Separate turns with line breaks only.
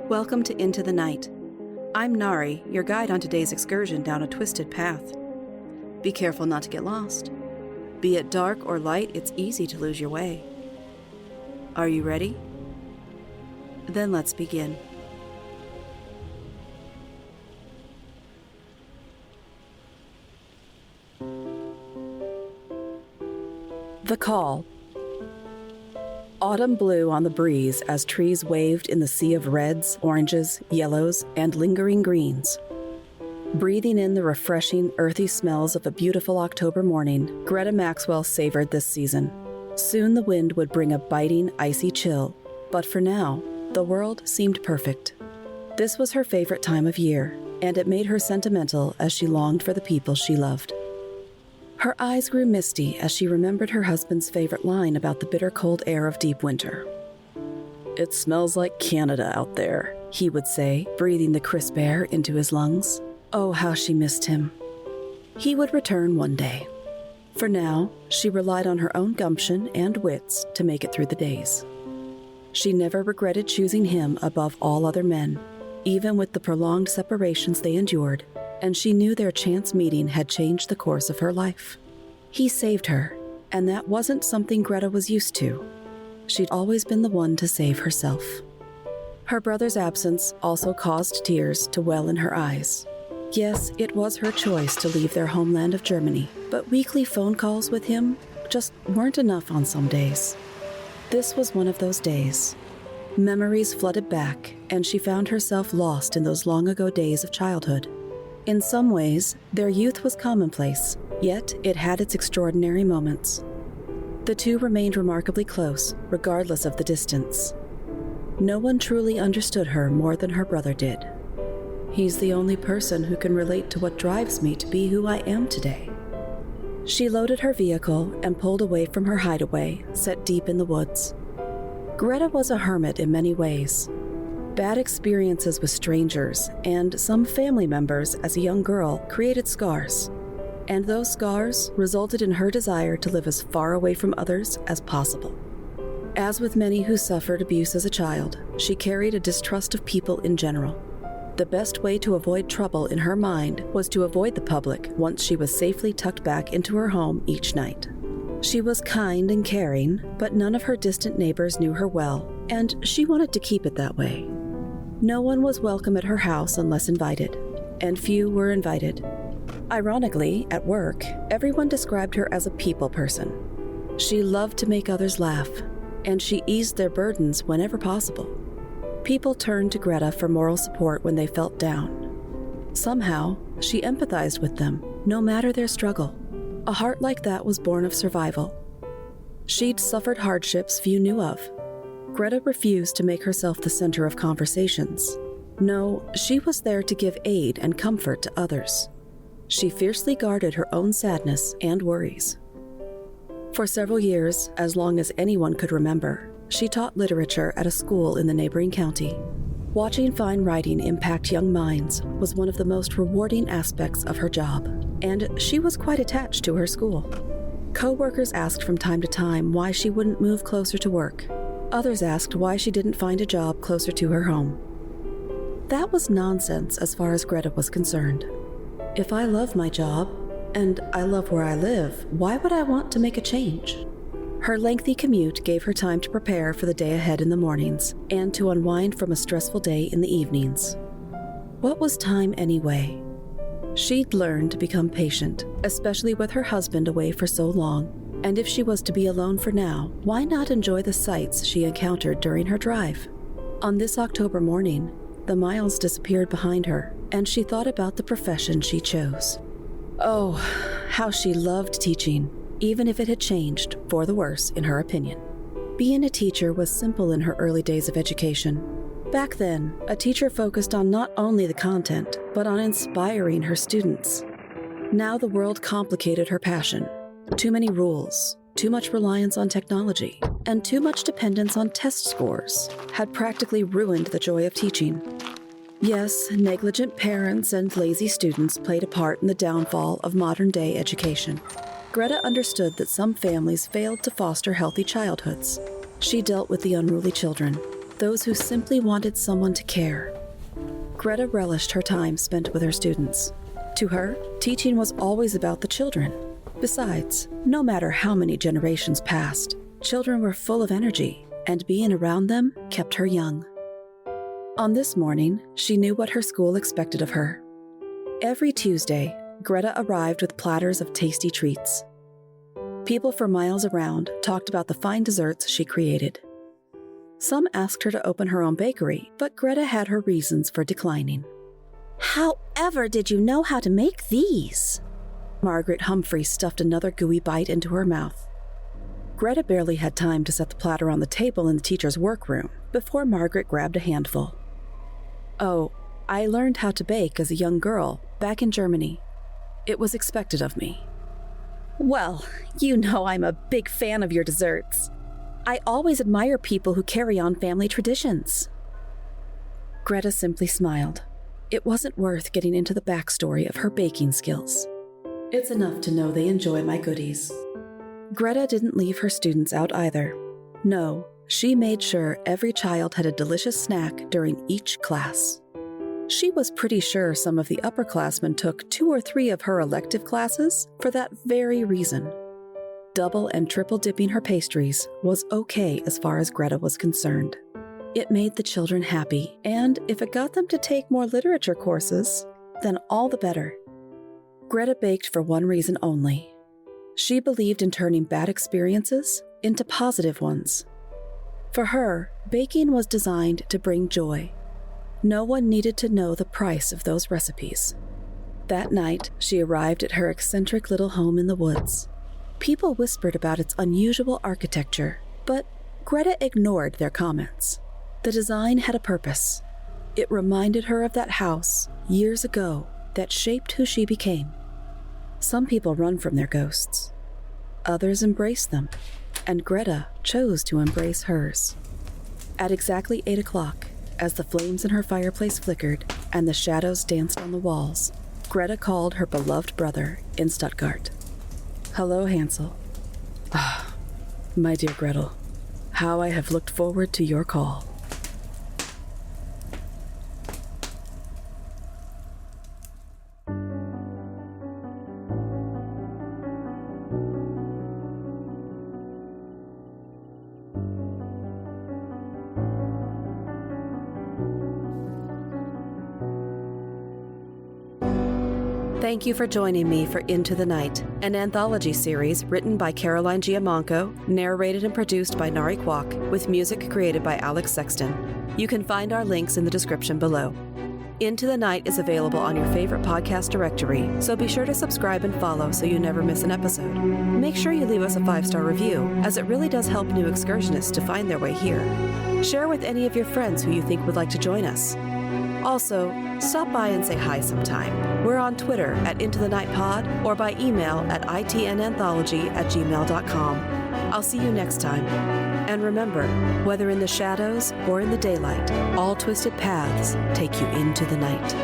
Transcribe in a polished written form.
Welcome to Into the Night. I'm Nari, your guide on today's excursion down a twisted path. Be careful not to get lost. Be it dark or light, it's easy to lose your way. Are you ready? Then let's begin. The Call. Autumn blew on the breeze as trees waved in the sea of reds, oranges, yellows, and lingering greens. Breathing in the refreshing, earthy smells of a beautiful October morning, Greta Maxwell savored this season. Soon the wind would bring a biting, icy chill, but for now, the world seemed perfect. This was her favorite time of year, and it made her sentimental as she longed for the people she loved. Her eyes grew misty as she remembered her husband's favorite line about the bitter cold air of deep winter. "It smells like Canada out there," he would say, breathing the crisp air into his lungs. Oh, how she missed him. He would return one day. For now, she relied on her own gumption and wits to make it through the days. She never regretted choosing him above all other men, even with the prolonged separations they endured, and she knew their chance meeting had changed the course of her life. He saved her, and that wasn't something Greta was used to. She'd always been the one to save herself. Her brother's absence also caused tears to well in her eyes. Yes, it was her choice to leave their homeland of Germany, but weekly phone calls with him just weren't enough on some days. This was one of those days. Memories flooded back, and she found herself lost in those long-ago days of childhood. In some ways, their youth was commonplace, yet it had its extraordinary moments. The two remained remarkably close, regardless of the distance. No one truly understood her more than her brother did. "He's the only person who can relate to what drives me to be who I am today." She loaded her vehicle and pulled away from her hideaway, set deep in the woods. Greta was a hermit in many ways. Bad experiences with strangers and some family members as a young girl created scars, and those scars resulted in her desire to live as far away from others as possible. As with many who suffered abuse as a child, she carried a distrust of people in general. The best way to avoid trouble in her mind was to avoid the public once she was safely tucked back into her home each night. She was kind and caring, but none of her distant neighbors knew her well, and she wanted to keep it that way. No one was welcome at her house unless invited, and few were invited. Ironically, at work, everyone described her as a people person. She loved to make others laugh, and she eased their burdens whenever possible. People turned to Greta for moral support when they felt down. Somehow, she empathized with them, no matter their struggle. A heart like that was born of survival. She'd suffered hardships few knew of. Greta refused to make herself the center of conversations. No, she was there to give aid and comfort to others. She fiercely guarded her own sadness and worries. For several years, as long as anyone could remember, she taught literature at a school in the neighboring county. Watching fine writing impact young minds was one of the most rewarding aspects of her job, and she was quite attached to her school. Co-workers asked from time to time why she wouldn't move closer to work. Others asked why she didn't find a job closer to her home. That was nonsense as far as Greta was concerned. If I love my job, and I love where I live, why would I want to make a change? Her lengthy commute gave her time to prepare for the day ahead in the mornings and to unwind from a stressful day in the evenings. What was time anyway? She'd learned to become patient, especially with her husband away for so long, and if she was to be alone for now, why not enjoy the sights she encountered during her drive? On this October morning, the miles disappeared behind her, and she thought about the profession she chose. Oh, how she loved teaching, even if it had changed for the worse, in her opinion. Being a teacher was simple in her early days of education. Back then, a teacher focused on not only the content, but on inspiring her students. Now the world complicated her passion. Too many rules, too much reliance on technology, and too much dependence on test scores had practically ruined the joy of teaching. Yes, negligent parents and lazy students played a part in the downfall of modern-day education. Greta understood that some families failed to foster healthy childhoods. She dealt with the unruly children, those who simply wanted someone to care. Greta relished her time spent with her students. To her, teaching was always about the children. Besides, no matter how many generations passed, children were full of energy, and being around them kept her young. On this morning, she knew what her school expected of her. Every Tuesday, Greta arrived with platters of tasty treats. People for miles around talked about the fine desserts she created. Some asked her to open her own bakery, but Greta had her reasons for declining.
However did you know how to make these?
Margaret Humphrey stuffed another gooey bite into her mouth. Greta barely had time to set the platter on the table in the teacher's workroom before Margaret grabbed a handful. "Oh, I learned how to bake as a young girl back in Germany. It was expected of me."
Well, you know I'm a big fan of your desserts. I always admire people who carry on family traditions.
Greta simply smiled. It wasn't worth getting into the backstory of her baking skills. It's enough to know they enjoy my goodies. Greta didn't leave her students out either. No, she made sure every child had a delicious snack during each class. She was pretty sure some of the upperclassmen took 2 or 3 of her elective classes for that very reason. Double and triple dipping her pastries was okay as far as Greta was concerned. It made the children happy, and if it got them to take more literature courses, then all the better. Greta baked for one reason only. She believed in turning bad experiences into positive ones. For her, baking was designed to bring joy. No one needed to know the price of those recipes. That night, she arrived at her eccentric little home in the woods. People whispered about its unusual architecture, but Greta ignored their comments. The design had a purpose. It reminded her of that house, years ago, that shaped who she became. Some people run from their ghosts. Others embrace them, and Greta chose to embrace hers. At exactly 8 o'clock, as the flames in her fireplace flickered and the shadows danced on the walls, Greta called her beloved brother in Stuttgart. "Hello, Hansel. Ah, my dear Gretel, how I have looked forward to your call." Thank you for joining me for Into the Night, an anthology series written by Caroline Giammanco, narrated and produced by Nari, with music created by Alex Sexton. You can find our links in the description below. Into the Night is available on your favorite podcast directory, so be sure to subscribe and follow so you never miss an episode. Make sure you leave us a 5-star review, as it really does help new excursionists to find their way here. Share with any of your friends who you think would like to join us. Also, stop by and say hi sometime. We're on Twitter at Into the Night Pod or by email at itnanthology@gmail.com. I'll see you next time. And remember, whether in the shadows or in the daylight, all twisted paths take you into the night.